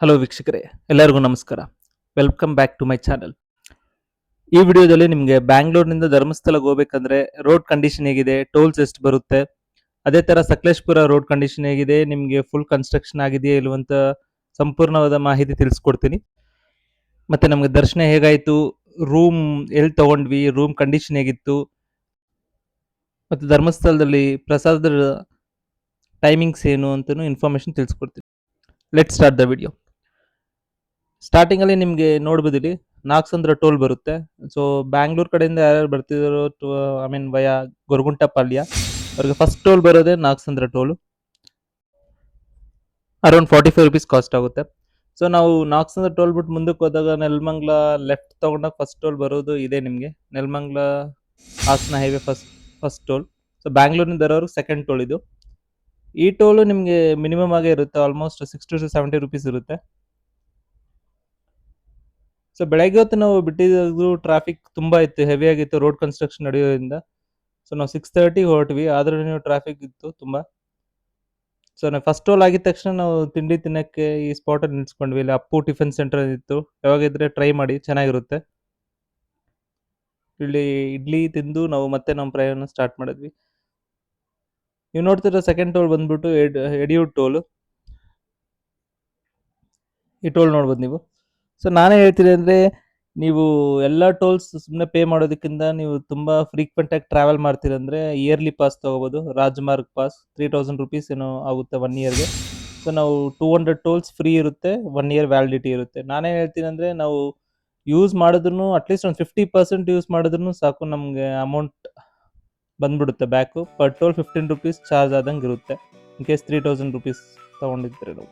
Hello ವೀಕ್ಷಕರೇ, ಎಲ್ಲರಿಗೂ ನಮಸ್ಕಾರ. Welcome back to my channel. ಈ ವಿಡಿಯೋದಲ್ಲಿ ನಿಮಗೆ ಬ್ಯಾಂಗ್ಳೂರ್ನಿಂದ ಧರ್ಮಸ್ಥಳಕ್ಕೆ ಹೋಗ್ಬೇಕಂದ್ರೆ ರೋಡ್ ಕಂಡೀಷನ್ ಹೇಗಿದೆ, ಟೋಲ್ಸ್ ಎಷ್ಟು ಬರುತ್ತೆ, ಅದೇ ತರ ಸಕಲೇಶ್ಪುರ ರೋಡ್ ಕಂಡೀಷನ್ ಹೇಗಿದೆ, ನಿಮಗೆ ಫುಲ್ ಕನ್ಸ್ಟ್ರಕ್ಷನ್ ಆಗಿದೆಯಾ ಇಲ್ವಂತ ಸಂಪೂರ್ಣವಾದ ಮಾಹಿತಿ ತಿಳಿಸ್ಕೊಡ್ತೀನಿ. ಮತ್ತೆ ನಮಗೆ ದರ್ಶನ ಹೇಗಾಯ್ತು, ರೂಮ್ ಎಲ್ಲಿ ತಗೊಂಡ್ವಿ, ರೂಮ್ ಕಂಡೀಷನ್ ಹೇಗಿತ್ತು, ಮತ್ತು ಧರ್ಮಸ್ಥಳದಲ್ಲಿ ಪ್ರಸಾದದ ಟೈಮಿಂಗ್ಸ್ ಏನು ಅಂತಲೂ ಇನ್ಫಾರ್ಮೇಶನ್ ತಿಳಿಸ್ಕೊಡ್ತೀನಿ. Let start the video. Starting ಅಲ್ಲಿ ನಿಮಗೆ ನೋಡ್ಬೋದು ಇಲ್ಲಿ ನಾಗಸಂದ್ರ ಟೋಲ್ ಬರುತ್ತೆ. ಸೊ ಬ್ಯಾಂಗ್ಳೂರ್ ಕಡೆಯಿಂದ ಯಾರ್ಯಾರು ಬರ್ತಿದಾರೋ ಐ ಮೀನ್ ವಯ ಗೊರಗುಂಟಪಾಳ್ಯ ಅವ್ರಿಗೆ ಫಸ್ಟ್ ಟೋಲ್ ಬರೋದೇ Nagasandra toll. Around 45 rupees cost ಆಗುತ್ತೆ. ಸೊ ನಾವು ನಾಗಸಂದ್ರ ಟೋಲ್ ಬಿಟ್ಟು ಮುಂದಕ್ಕೆ ಹೋದಾಗ ನೆಲಮಂಗ್ಲ ಲೆಫ್ಟ್ ತಗೊಂಡಾಗ ಫಸ್ಟ್ ಟೋಲ್ ಬರೋದು ಇದೆ ನಿಮಗೆ. Nelamangala Hassan highway first toll. So ಬ್ಯಾಂಗ್ಳೂರ್ನಿಂದ ಬರೋರು ಸೆಕೆಂಡ್ ಟೋಲ್ ಇದು. ಈ ಟೋಲು ನಿಮಗೆ ಮಿನಿಮಮ್ ಆಗೇ ಇರುತ್ತೆ, ಆಲ್ಮೋಸ್ಟ್ 60 to 70 ರುಪೀಸ್ ಇರುತ್ತೆ. ಸೊ ಬೆಳಗ್ಗೆ ಹೊತ್ತು ನಾವು ಬಿಟ್ಟಿದ್ದು ಟ್ರಾಫಿಕ್ ತುಂಬಾ ಇತ್ತು, ಹೆವಿ ಆಗಿತ್ತು ರೋಡ್ ಕನ್ಸ್ಟ್ರಕ್ಷನ್ ನಡೆಯೋದ್ರಿಂದ. ಸೊ ನಾವು 6:30 ಹೊರಟ್ವಿ, ಆದ್ರೂ ಟ್ರಾಫಿಕ್ ಇತ್ತು ತುಂಬಾ. ಸೊ ನಾವು ಫಸ್ಟ್ ಟೋಲ್ ಆಗಿದ ತಕ್ಷಣ ನಾವು ತಿಂಡಿ ತಿನ್ನಕ್ಕೆ ಈ ಸ್ಪಾಟ್ ಅಲ್ಲಿ ನಿಲ್ಸ್ಕೊಂಡ್ವಿ. ಇಲ್ಲಿ ಅಪ್ಪು ಟಿಫಿನ್ ಸೆಂಟರ್ ಇತ್ತು, ಯಾವಾಗಿದ್ರೆ ಟ್ರೈ ಮಾಡಿ, ಚೆನ್ನಾಗಿರುತ್ತೆ. ಇಲ್ಲಿ ಇಡ್ಲಿ ತಿಂದು ನಾವು ಮತ್ತೆ ನಮ್ಮ ಪ್ರಯಾಣ ಸ್ಟಾರ್ಟ್ ಮಾಡಿದ್ವಿ. ನೀವು ನೋಡ್ತಿರೋ ಸೆಕೆಂಡ್ ಟೋಲ್ ಬಂದ್ಬಿಟ್ಟು ಯಡಿಯೂರು ಟೋಲ್. ಈ ಟೋಲ್ ನೋಡ್ಬೋದು ನೀವು. ಸೊ ನಾನೇ ಹೇಳ್ತೀನಿ ಅಂದ್ರೆ, ನೀವು ಎಲ್ಲ ಟೋಲ್ಸ್ ಸುಮ್ಮನೆ ಪೇ ಮಾಡೋದಕ್ಕಿಂತ ನೀವು ತುಂಬಾ ಫ್ರೀಕ್ವೆಂಟ್ ಆಗಿ ಟ್ರಾವೆಲ್ ಮಾಡ್ತೀರಂದ್ರೆ ಇಯರ್ಲಿ ಪಾಸ್ ತಗೋಬಹುದು. ರಾಜಮಾರ್ಗ್ ಪಾಸ್ 3000 ರುಪೀಸ್ ಏನೋ ಆಗುತ್ತೆ 1 ಇಯರ್ಗೆ. ಸೊ ನಾವು 200 ಟೋಲ್ಸ್ ಫ್ರೀ ಇರುತ್ತೆ, 1 ಇಯರ್ ವ್ಯಾಲಿಡಿಟಿ ಇರುತ್ತೆ. ನಾನೇ ಹೇಳ್ತೀನಿ ಅಂದ್ರೆ, ನಾವು ಯೂಸ್ ಮಾಡಿದ್ರು ಅಟ್ಲೀಸ್ಟ್ ಒಂದು 50% ಯೂಸ್ ಮಾಡಿದ್ರು ಸಾಕು, ನಮಗೆ ಅಮೌಂಟ್ ಬಂದ್ಬಿಡುತ್ತೆ back. Per toll 15 rupees charge ಆದಂಗೆ ಇರುತ್ತೆ, ಇನ್ ಕೇಸ್ 3000 ರುಪೀಸ್ ತಗೊಂಡಿದ್ರೆ ನಾವು.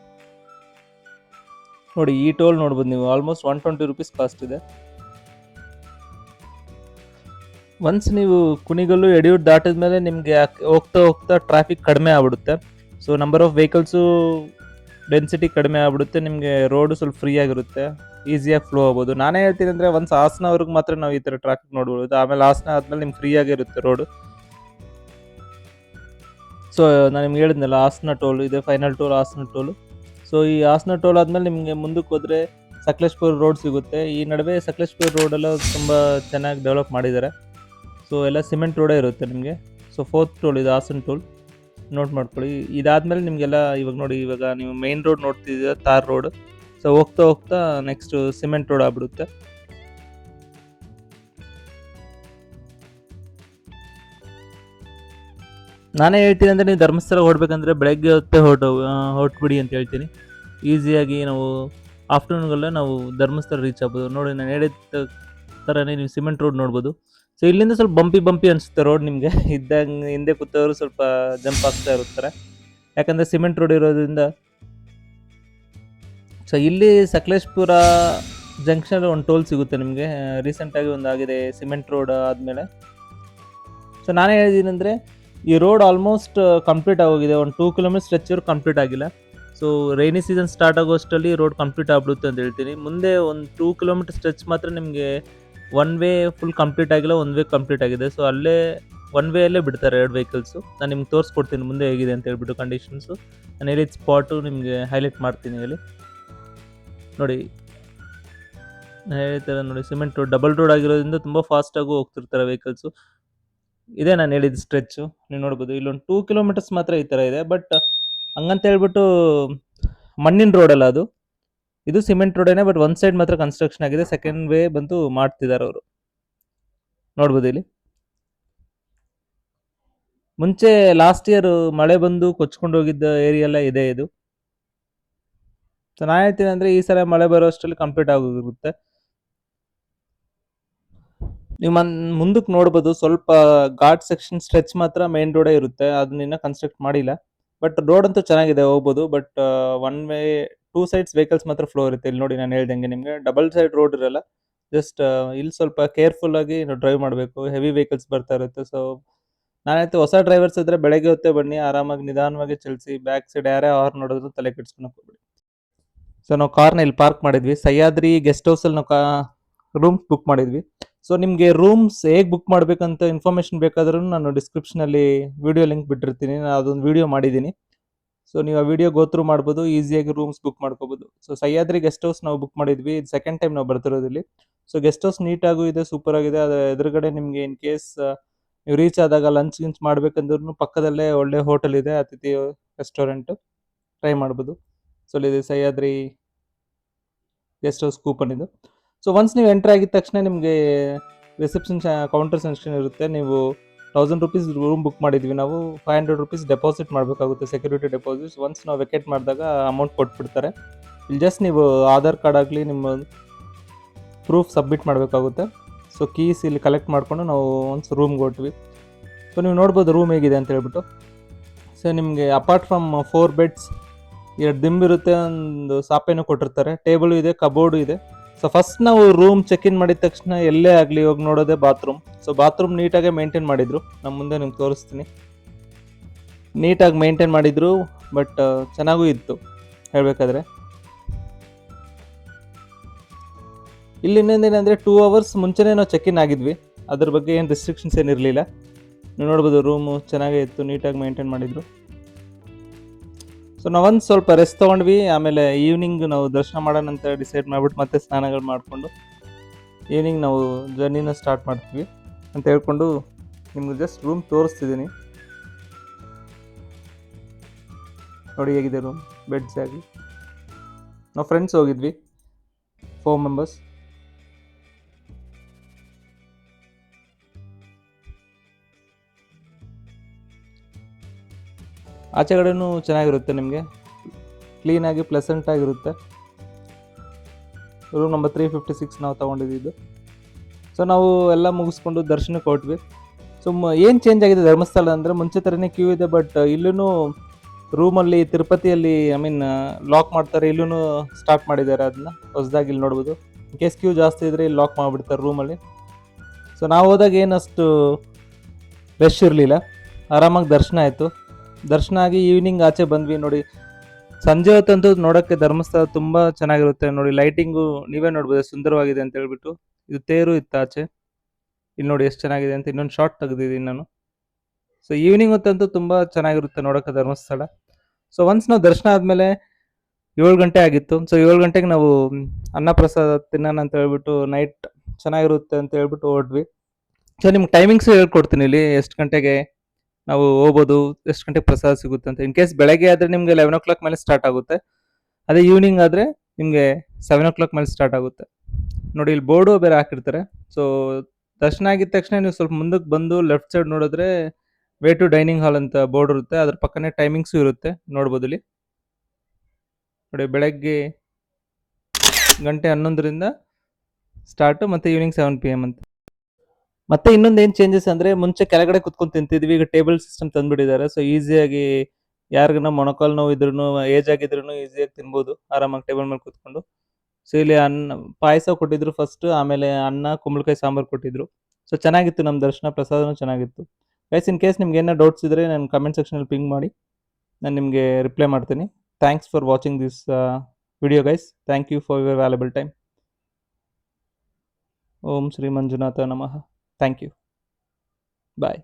ನೋಡಿ ಈ ಟೋಲ್ ನೋಡ್ಬೋದು ನೀವು, ಆಲ್ಮೋಸ್ಟ್ 120 ರುಪೀಸ್ ಕಾಸ್ಟ್ ಇದೆ. ಒನ್ಸ್ ನೀವು ಕುಣಿಗಲ್ಲು ಯಡಿಯೂರು ದಾಟಿದ ಮೇಲೆ ನಿಮಗೆ ಹೋಗ್ತಾ ಹೋಗ್ತಾ ಟ್ರಾಫಿಕ್ ಕಡಿಮೆ ಆಗ್ಬಿಡುತ್ತೆ. So number of vehicles density ಕಡಿಮೆ ಆಗ್ಬಿಡುತ್ತೆ, ನಿಮಗೆ ರೋಡು ಸ್ವಲ್ಪ ಫ್ರೀ ಆಗಿರುತ್ತೆ, ಈಸಿಯಾಗಿ ಫ್ಲೋ ಆಗ್ಬೋದು. ನಾನೇ ಹೇಳ್ತೀನಿ ಅಂದರೆ ಒನ್ಸ್ ಹಾಸನವರೆಗೆ ಮಾತ್ರ ನಾವು ಈ ಥರ ಟ್ರಾಫಿಕ್ ನೋಡ್ಬೋದು, ಆಮೇಲೆ ಹಾಸನ ಆದಮೇಲೆ ನಿಮ್ಗೆ ಫ್ರೀ ಆಗಿರುತ್ತೆ ರೋಡು. ಸೊ ನಾನು ನಿಮ್ಗೆ ಹೇಳಿದ್ನಲ್ಲ, ಹಾಸನ ಟೋಲ್ ಇದೆ, final toll Hassan toll. So ಈ ಹಾಸನ ಟೋಲ್ ಆದಮೇಲೆ ನಿಮಗೆ ಮುಂದಕ್ಕೆ ಹೋದರೆ ಸಕಲೇಶ್ಪುರ ರೋಡ್ ಸಿಗುತ್ತೆ. ಈ ನಡುವೆ ಸಕಲೇಶ್ಪುರ ರೋಡೆಲ್ಲ ತುಂಬ ಚೆನ್ನಾಗಿ ಡೆವಲಪ್ ಮಾಡಿದ್ದಾರೆ. ಸೊ ಎಲ್ಲ ಸಿಮೆಂಟ್ ರೋಡೇ ಇರುತ್ತೆ ನಿಮಗೆ. ಸೊ ಫೋರ್ತ್ ಟೋಲ್ ಇದು ಹಾಸನ ಟೋಲ್, ನೋಟ್ ಮಾಡ್ಕೊಳ್ಳಿ. ಇದಾದಮೇಲೆ ನಿಮಗೆಲ್ಲ ಇವಾಗ ನೋಡಿ, ಇವಾಗ ನೀವು ಮೈನ್ ರೋಡ್ ನೋಡ್ತಿದ್ದೀರ, ತಾರ್ ರೋಡ್. ಸೊ ಹೋಗ್ತಾ ಹೋಗ್ತಾ ನೆಕ್ಸ್ಟ್ ಸಿಮೆಂಟ್ ರೋಡ್ ಆಗ್ಬಿಡುತ್ತೆ. ನಾನೇ ಹೇಳ್ತೀನಿ ಅಂದರೆ, ನೀವು ಧರ್ಮಸ್ಥಳ ಹೊರಡ್ಬೇಕಂದ್ರೆ ಬೆಳಗ್ಗೆ ಹೊತ್ತೇ ಹೊರಟ್ಬಿಡಿ ಅಂತ ಹೇಳ್ತೀನಿ. ಈಸಿಯಾಗಿ ನಾವು ಆಫ್ಟರ್ನೂನ್ಗೆಲ್ಲ ನಾವು ಧರ್ಮಸ್ಥಳ ರೀಚ್ ಆಗ್ಬೋದು. ನೋಡಿ ನಾನು ಹೇಳಿದ ಥರನೇ ನೀವು ಸಿಮೆಂಟ್ ರೋಡ್ ನೋಡ್ಬೋದು. ಸೊ ಇಲ್ಲಿಂದ ಸ್ವಲ್ಪ ಬಂಪಿ ಅನಿಸುತ್ತೆ ರೋಡ್ ನಿಮಗೆ, ಇದ್ದಂಗೆ ಹಿಂದೆ ಕೂತವರು ಸ್ವಲ್ಪ ಜಂಪ್ ಆಗ್ತಾ ಇರ್ತಾರೆ, ಯಾಕಂದರೆ ಸಿಮೆಂಟ್ ರೋಡ್ ಇರೋದ್ರಿಂದ. ಸೊ ಇಲ್ಲಿ ಸಕಲೇಶ್ಪುರ ಜಂಕ್ಷನ್ ಒಂದು ಟೋಲ್ ಸಿಗುತ್ತೆ ನಿಮಗೆ, ರೀಸೆಂಟಾಗಿ ಒಂದು ಆಗಿದೆ ಸಿಮೆಂಟ್ ರೋಡ್ ಆದಮೇಲೆ. ಸೊ ನಾನೇ ಹೇಳಿದ್ದೀನಿ ಅಂದರೆ, ಈ ರೋಡ್ ಆಲ್ಮೋಸ್ಟ್ ಕಂಪ್ಲೀಟ್ ಆಗೋಗಿದೆ, ಒಂದು 2 ಕಿಲೋಮೀಟರ್ ಸ್ಟ್ರೆಚ್ ಕಂಪ್ಲೀಟ್ ಆಗಿಲ್ಲ. ಸೊ ರೈನಿ ಸೀಸನ್ ಸ್ಟಾರ್ಟ್ ಆಗೋಷ್ಟರಲ್ಲಿ ರೋಡ್ ಕಂಪ್ಲೀಟ್ ಆಗ್ಬಿಡುತ್ತೆ ಅಂತ ಹೇಳ್ತೀನಿ. ಮುಂದೆ ಒಂದು 2 ಕಿಲೋಮೀಟರ್ ಸ್ಟ್ರೆಚ್ ಮಾತ್ರ ನಿಮಗೆ ಒನ್ ವೇ ಫುಲ್ ಕಂಪ್ಲೀಟ್ ಆಗಿಲ್ಲ, ಒನ್ ವೇ ಕಂಪ್ಲೀಟ್ ಆಗಿದೆ. ಸೊ ಅಲ್ಲೇ ಒನ್ ವೇಯಲ್ಲೇ ಬಿಡ್ತಾರೆ 2 ವೆಹಿಕಲ್ಸು. ನಾನು ನಿಮ್ಗೆ ತೋರಿಸ್ಕೊಡ್ತೀನಿ ಮುಂದೆ ಹೇಗಿದೆ ಅಂತ ಹೇಳ್ಬಿಟ್ಟು ಕಂಡೀಷನ್ಸು. ನಾನು ಹೇಳಿದ ಸ್ಪಾಟು ನಿಮಗೆ ಹೈಲೈಟ್ ಮಾಡ್ತೀನಿ ಹೇಳಿ. ನೋಡಿ ಹೇಳ್ತಾರೆ ನೋಡಿ, ಸಿಮೆಂಟ್ ರೋಡ್ ಡಬಲ್ ರೋಡ್ ಆಗಿರೋದ್ರಿಂದ ತುಂಬ ಫಾಸ್ಟಾಗೂ ಹೋಗ್ತಿರ್ತಾರೆ ವೆಹಿಕಲ್ಸು. ಇದೇ ನಾನು ಹೇಳಿದ ಸ್ಟ್ರೆಚ್ಚು, ನೀವು ನೋಡ್ಬೋದು. ಇಲ್ಲೊಂದು 2 ಕಿಲೋಮೀಟರ್ಸ್ ಮಾತ್ರ ಈ ಥರ ಇದೆ, ಬಟ್ ಹಂಗಂತ ಹೇಳ್ಬಿಟ್ಟು ಮಣ್ಣಿನ ರೋಡ್ ಅಲ್ಲ ಅದು, ಇದು ಸಿಮೆಂಟ್ ರೋಡೇನೆ, ಬಟ್ ಒಂದು ಸೈಡ್ ಮಾತ್ರ ಕನ್ಸ್ಟ್ರಕ್ಷನ್ ಆಗಿದೆ, ಸೆಕೆಂಡ್ ವೇ ಬಂದು ಮಾಡ್ತಿದ್ದಾರೆ ಅವರು, ನೋಡ್ಬೋದು ಇಲ್ಲಿ. ಮುಂಚೆ ಲಾಸ್ಟ್ ಇಯರ್ ಮಳೆ ಬಂದು ಕೊಚ್ಕೊಂಡು ಹೋಗಿದ್ದ ಏರಿಯಾ ಎಲ್ಲ ಇದೆ ಇದು. ಸೊ ನಾನು ಹೇಳ್ತೀನಿ ಅಂದರೆ, ಈ ಸಲ ಮಳೆ ಬರೋ ಅಷ್ಟರಲ್ಲಿ ಕಂಪ್ಲೀಟ್ ಆಗೋಗಿರುತ್ತೆ. ನೀವು ಮುಂದಕ್ಕೆ ನೋಡ್ಬೋದು, ಸ್ವಲ್ಪ ಘಾಟ್ ಸೆಕ್ಷನ್ ಸ್ಟ್ರೆಚ್ ಮಾತ್ರ ಮೇನ್ ರೋಡೇ ಇರುತ್ತೆ, ಅದನ್ನ ಕನ್ಸ್ಟ್ರಕ್ಟ್ ಮಾಡಿಲ್ಲ. ಬಟ್ ರೋಡ್ ಅಂತೂ ಚೆನ್ನಾಗಿದೆ, ಹೋಗ್ಬೋದು. But one way 2 sides vehicles ಮಾತ್ರ ಫ್ಲೋ ಇರುತ್ತೆ. ಇಲ್ಲಿ ನೋಡಿ ನಾನು ಹೇಳ್ದಂಗೆ ನಿಮಗೆ ಡಬಲ್ ಸೈಡ್ ರೋಡ್ ಇರಲ್ಲ. ಜಸ್ಟ್ ಇಲ್ಲಿ ಸ್ವಲ್ಪ ಕೇರ್ಫುಲ್ ಆಗಿ ನಾವು ಡ್ರೈವ್ ಮಾಡಬೇಕು, ಹೆವಿ ವೆಹಿಕಲ್ಸ್ ಬರ್ತಾ ಇರುತ್ತೆ. ಸೊ ನಾನಂತೂ ಹೊಸ ಡ್ರೈವರ್ಸ್ ಇದ್ರೆ ಬೆಳಗ್ಗೆ ಹೊತ್ತೇ ಬನ್ನಿ, ಆರಾಮಾಗಿ ನಿಧಾನವಾಗಿ ಚಲಿಸಿ, ಬ್ಯಾಕ್ ಸೈಡ್ ಯಾರೇ ಹಾರ್ನ್ ನೋಡಿದ್ರು ತಲೆ ಕೆಡ್ಸ್ಕೊಳಕ್ ಹೋಗ್ಬೇಡಿ. ಸೊ ನಾವು ಕಾರ್ನ ಇಲ್ಲಿ ಪಾರ್ಕ್ ಮಾಡಿದ್ವಿ, ಸಹ್ಯಾದ್ರಿ ಗೆಸ್ಟ್ ಹೌಸಲ್ಲಿ ನಾವು ರೂಮ್ಸ್ ಬುಕ್ ಮಾಡಿದ್ವಿ. ಸೊ ನಿಮಗೆ ರೂಮ್ಸ್ ಹೇಗೆ ಬುಕ್ ಮಾಡಬೇಕಂತ ಇನ್ಫಾರ್ಮೇಷನ್ ಬೇಕಾದ್ರೂ ನಾನು ಡಿಸ್ಕ್ರಿಪ್ಷನಲ್ಲಿ ವಿಡಿಯೋ ಲಿಂಕ್ ಬಿಟ್ಟಿರ್ತೀನಿ, ನಾನು ಅದೊಂದು ವಿಡಿಯೋ ಮಾಡಿದ್ದೀನಿ. ಸೊ ನೀವು ಆ ವಿಡಿಯೋ ಗೋತ್ರೂ ಮಾಡ್ಬೋದು, ಈಸಿಯಾಗಿ ರೂಮ್ಸ್ ಬುಕ್ ಮಾಡ್ಕೋಬೋದು. ಸೊ ಸಹ್ಯಾದ್ರಿ ಗೆಸ್ಟ್ ಹೌಸ್ ನಾವು ಬುಕ್ ಮಾಡಿದ್ವಿ, ಇದು ಸೆಕೆಂಡ್ ಟೈಮ್ ನಾವು ಬರ್ತಿರೋದು ಇಲ್ಲಿ. ಸೊ ಗೆಸ್ಟ್ ಹೌಸ್ ನೀಟಾಗೂ ಇದೆ, ಸೂಪರ್ ಆಗಿದೆ. ಅದರ ಎದುರುಗಡೆ ನಿಮಗೆ ಇನ್ ಕೇಸ್ ನೀವು ರೀಚ್ ಆದಾಗ ಲಂಚ್ ಗಿಂಚ್ ಮಾಡ್ಬೇಕಂದ್ರೂ ಪಕ್ಕದಲ್ಲೇ ಒಳ್ಳೆ ಹೋಟೆಲ್ ಇದೆ, ಅತಿಥಿ ರೆಸ್ಟೋರೆಂಟ್, ಟ್ರೈ ಮಾಡ್ಬೋದು. ಸೊ ಇಲ್ಲಿದೆ ಸಹ್ಯಾದ್ರಿ ಗೆಸ್ಟ್ ಹೌಸ್ ಕೂಪನ್ ಇದು. ಸೊ ಒನ್ಸ್ ನೀವು ಎಂಟ್ರ್ ಆಗಿದ ತಕ್ಷಣ ನಿಮಗೆ ರಿಸೆಪ್ಷನ್ ಕೌಂಟರ್ ಸೆಕ್ಷನ್ ಇರುತ್ತೆ. ನೀವು 1000 ರುಪೀಸ್ ರೂಮ್ ಬುಕ್ ಮಾಡಿದ್ವಿ ನಾವು, 500 ರುಪೀಸ್ ಡೆಪಾಸಿಟ್ ಮಾಡಬೇಕಾಗುತ್ತೆ, ಸೆಕ್ಯೂರಿಟಿ ಡೆಪಾಸಿಟ್ಸ್. ಒನ್ಸ್ ನಾವು ವೆಕೇಟ್ ಮಾಡಿದಾಗ ಅಮೌಂಟ್ ಕೊಟ್ಬಿಡ್ತಾರೆ. ಇಲ್ಲಿ ಜಸ್ಟ್ ನೀವು ಆಧಾರ್ ಕಾರ್ಡ್ ಆಗಲಿ ನಿಮ್ಮ ಪ್ರೂಫ್ ಸಬ್ಮಿಟ್ ಮಾಡಬೇಕಾಗುತ್ತೆ. ಸೊ ಕೀಸ್ ಇಲ್ಲಿ ಕಲೆಕ್ಟ್ ಮಾಡಿಕೊಂಡು ನಾವು ಒನ್ಸ್ ರೂಮ್ಗೆ ಹೊಟ್ವಿ. ಸೊ ನೀವು ನೋಡ್ಬೋದು ರೂಮ್ ಹೇಗಿದೆ ಅಂತ ಹೇಳ್ಬಿಟ್ಟು. ಸೊ ನಿಮಗೆ ಅಪಾರ್ಟ್ ಫ್ರಮ್ 4 ಬೆಡ್ಸ್ 2 ದಿಂಬಿರುತ್ತೆ, ಒಂದು ಸಾಪೇನೂ ಕೊಟ್ಟಿರ್ತಾರೆ, ಟೇಬಲು ಇದೆ, ಕಬೋರ್ಡು ಇದೆ. ಸೊ ಫಸ್ಟ್ ನಾವು ರೂಮ್ ಚೆಕ್ ಇನ್ ಮಾಡಿದ ತಕ್ಷಣ ಎಲ್ಲೇ ಆಗಲಿ ಹೋಗಿ ನೋಡೋದೇ ಬಾತ್ರೂಮ್. ಸೊ ಬಾತ್ರೂಮ್ ನೀಟಾಗೆ ಮೇಂಟೈನ್ ಮಾಡಿದ್ರು, ನಮ್ಮ ಮುಂದೆ ನಿಮ್ಗೆ ತೋರಿಸ್ತೀನಿ. ನೀಟಾಗಿ ಮೇಂಟೈನ್ ಮಾಡಿದ್ರು, ಬಟ್ ಚೆನ್ನಾಗೂ ಇತ್ತು ಹೇಳಬೇಕಾದ್ರೆ. ಇಲ್ಲಿ ಇನ್ನೊಂದೇನೆಂದರೆ 2 ಅವರ್ಸ್ ಮುಂಚೆನೇ ನಾವು ಚೆಕ್ ಇನ್ ಆಗಿದ್ವಿ, ಅದ್ರ ಬಗ್ಗೆ ಏನು ರೆಸ್ಟ್ರಿಕ್ಷನ್ಸ್ ಏನಿರಲಿಲ್ಲ. ನೀವು ನೋಡ್ಬೋದು ರೂಮು ಚೆನ್ನಾಗೇ ಇತ್ತು, ನೀಟಾಗಿ ಮೇಂಟೈನ್ ಮಾಡಿದ್ರು. ಸೊ ನಾವೊಂದು ಸ್ವಲ್ಪ ರೆಸ್ಟ್ ತೊಗೊಂಡ್ವಿ. ಆಮೇಲೆ ಈವ್ನಿಂಗ್ ನಾವು ದರ್ಶನ ಮಾಡೋಣ ಅಂತ ಡಿಸೈಡ್ ಮಾಡಿಬಿಟ್ಟು ಮತ್ತೆ ಸ್ನಾನಗಳು ಮಾಡಿಕೊಂಡು ಈವ್ನಿಂಗ್ ನಾವು ಜರ್ನಿನ ಸ್ಟಾರ್ಟ್ ಮಾಡ್ತೀವಿ ಅಂತ ಹೇಳ್ಕೊಂಡು ನಿಮ್ಗೆ ಜಸ್ಟ್ ರೂಮ್ ತೋರಿಸ್ತಿದ್ದೀನಿ. ನೋಡಿ ಹೇಗಿದೆ ರೂಮ್, ಬೆಡ್ಸ್ ಆಗಿ. ನಾವು ಫ್ರೆಂಡ್ಸ್ ಹೋಗಿದ್ವಿ, 4 ಮೆಂಬರ್ಸ್. ಆಚೆ ಕಡೆನೂ ಚೆನ್ನಾಗಿರುತ್ತೆ, ನಿಮಗೆ ಕ್ಲೀನಾಗಿ ಪ್ಲೆಸೆಂಟಾಗಿರುತ್ತೆ. ರೂಮ್ ನಂಬರ್ 356 ನಾವು ತೊಗೊಂಡಿದ್ದು. ಸೊ ನಾವು ಎಲ್ಲ ಮುಗಿಸ್ಕೊಂಡು ದರ್ಶನಕ್ಕೆ ಹೊರಟ್ವಿ. ಸೊ ಏನು ಚೇಂಜ್ ಆಗಿದೆ ಧರ್ಮಸ್ಥಳ ಅಂದರೆ ಮುಂಚೆ ಥರನೇ ಕ್ಯೂ ಇದೆ, ಬಟ್ ಇಲ್ಲೂ ರೂಮಲ್ಲಿ ತಿರುಪತಿಯಲ್ಲಿ ಲಾಕ್ ಮಾಡ್ತಾರೆ, ಇಲ್ಲೂ ಸ್ಟಾರ್ಟ್ ಮಾಡಿದ್ದಾರೆ ಅದನ್ನ ಹೊಸದಾಗಿ. ಇಲ್ಲಿ ನೋಡ್ಬೋದು, ಇನ್ ಕೇಸ್ ಕ್ಯೂ ಜಾಸ್ತಿ ಇದ್ದರೆ ಇಲ್ಲಿ ಲಾಕ್ ಮಾಡಿಬಿಡ್ತಾರೆ ರೂಮಲ್ಲಿ. ಸೊ ನಾವು ಹೋದಾಗ ಏನಷ್ಟು ರಶ್ ಇರಲಿಲ್ಲ, ಆರಾಮಾಗಿ ದರ್ಶನ ಆಯಿತು. ದರ್ಶನ ಆಗಿ ಈವ್ನಿಂಗ್ ಆಚೆ ಬಂದ್ವಿ. ನೋಡಿ ಸಂಜೆ ಹೊತ್ತಂತೂ ನೋಡೋಕ್ಕೆ ಧರ್ಮಸ್ಥಳ ತುಂಬ ಚೆನ್ನಾಗಿರುತ್ತೆ. ನೋಡಿ ಲೈಟಿಂಗು ನೀವೇ ನೋಡ್ಬೋದು ಸುಂದರವಾಗಿದೆ ಅಂತ ಹೇಳ್ಬಿಟ್ಟು. ಇದು ತೇರು ಇತ್ತು ಆಚೆ, ಇಲ್ಲಿ ನೋಡಿ ಎಷ್ಟು ಚೆನ್ನಾಗಿದೆ ಅಂತ ಇನ್ನೊಂದು ಶಾರ್ಟ್ ತೆಗೆದಿದ್ದೀನಿ ನಾನು. ಸೊ ಈವ್ನಿಂಗ್ ಹೊತ್ತಂತೂ ತುಂಬ ಚೆನ್ನಾಗಿರುತ್ತೆ ನೋಡೋಕ್ಕೆ ಧರ್ಮಸ್ಥಳ. ಸೊ ಒನ್ಸ್ ನಾವು ದರ್ಶನ ಆದಮೇಲೆ 7 ಗಂಟೆ ಆಗಿತ್ತು. ಸೊ 7 ಗಂಟೆಗೆ ನಾವು ಅನ್ನಪ್ರಸಾದ ತಿನ್ನೋಣ ಅಂತ ಹೇಳ್ಬಿಟ್ಟು, ನೈಟ್ ಚೆನ್ನಾಗಿರುತ್ತೆ ಅಂತ ಹೇಳ್ಬಿಟ್ಟು ಹೊರಟ್ವಿ. ಸೊ ನಿಮ್ಗೆ ಟೈಮಿಂಗ್ಸು ಹೇಳ್ಕೊಡ್ತೀನಿ ಇಲ್ಲಿ, ಎಷ್ಟು ಗಂಟೆಗೆ ನಾವು ಹೋಗ್ಬೋದು, ಎಷ್ಟು ಗಂಟೆಗೆ ಪ್ರಸಾದ ಸಿಗುತ್ತೆ ಅಂತ. ಇನ್ ಕೇಸ್ ಬೆಳಗ್ಗೆ ಆದರೆ ನಿಮಗೆ 11 o'clock ಮೇಲೆ ಸ್ಟಾರ್ಟ್ ಆಗುತ್ತೆ, ಅದೇ ಈವ್ನಿಂಗ್ ಆದರೆ ನಿಮಗೆ 7 o'clock ಮೇಲೆ ಸ್ಟಾರ್ಟ್ ಆಗುತ್ತೆ. ನೋಡಿ ಇಲ್ಲಿ ಬೋರ್ಡು ಬೇರೆ ಹಾಕಿರ್ತಾರೆ. ಸೊ ದರ್ಶನ ಆಗಿದ ತಕ್ಷಣ ನೀವು ಸ್ವಲ್ಪ ಮುಂದಕ್ಕೆ ಬಂದು ಲೆಫ್ಟ್ ಸೈಡ್ ನೋಡಿದ್ರೆ ವೇ ಟು ಡೈನಿಂಗ್ ಹಾಲ್ ಅಂತ ಬೋರ್ಡ್ ಇರುತ್ತೆ, ಅದ್ರ ಪಕ್ಕನೇ ಟೈಮಿಂಗ್ಸು ಇರುತ್ತೆ, ನೋಡ್ಬೋದು ಇಲ್ಲಿ. ನೋಡಿ ಬೆಳಗ್ಗೆ 11 ಸ್ಟಾರ್ಟು, ಮತ್ತು ಈವ್ನಿಂಗ್ 7 PM ಅಂತ. ಮತ್ತೆ ಇನ್ನೊಂದು ಏನು ಚೇಂಜಸ್ ಅಂದರೆ, ಮುಂಚೆ ಕೆಳಗಡೆ ಕುತ್ಕೊಂಡು ತಿಂತಿದ್ವಿ, ಈಗ ಟೇಬಲ್ ಸಿಸ್ಟಮ್ ತಂದುಬಿಟ್ಟಿದ್ದಾರೆ. ಸೊ ಈಸಿಯಾಗಿ ಯಾರಿಗನ ಮೊಣಕಾಲು ನೋವು ಇದ್ರೂ, ಏಜ್ ಆಗಿದ್ರೂ ಈಸಿಯಾಗಿ ತಿನ್ಬೋದು ಆರಾಮಾಗಿ ಟೇಬಲ್ ಮೇಲೆ ಕೂತ್ಕೊಂಡು. ಸೊ ಇಲ್ಲಿ ಪಾಯಸ ಕೊಟ್ಟಿದ್ರು ಫಸ್ಟ್, ಆಮೇಲೆ ಅನ್ನ, ಕುಂಬಳಕಾಯಿ ಸಾಂಬಾರು ಕೊಟ್ಟಿದ್ರು. ಸೊ ಚೆನ್ನಾಗಿತ್ತು ನಮ್ಮ ದರ್ಶನ, ಪ್ರಸಾದನೂ ಚೆನ್ನಾಗಿತ್ತು. ಗೈಸ್ ಇನ್ ಕೇಸ್ ನಿಮ್ಗೆ ಏನೋ ಡೌಟ್ಸ್ ಇದ್ದರೆ ನಾನು ಕಮೆಂಟ್ ಸೆಕ್ಷನಲ್ಲಿ ಪಿಂಗ್ ಮಾಡಿ, ನಾನು ನಿಮಗೆ ರಿಪ್ಲೈ ಮಾಡ್ತೀನಿ. Thanks for watching this video guys. Thank you for your valuable time. Om Shri Manjunatha ನಮಃ. Thank you. ಬಾಯ್.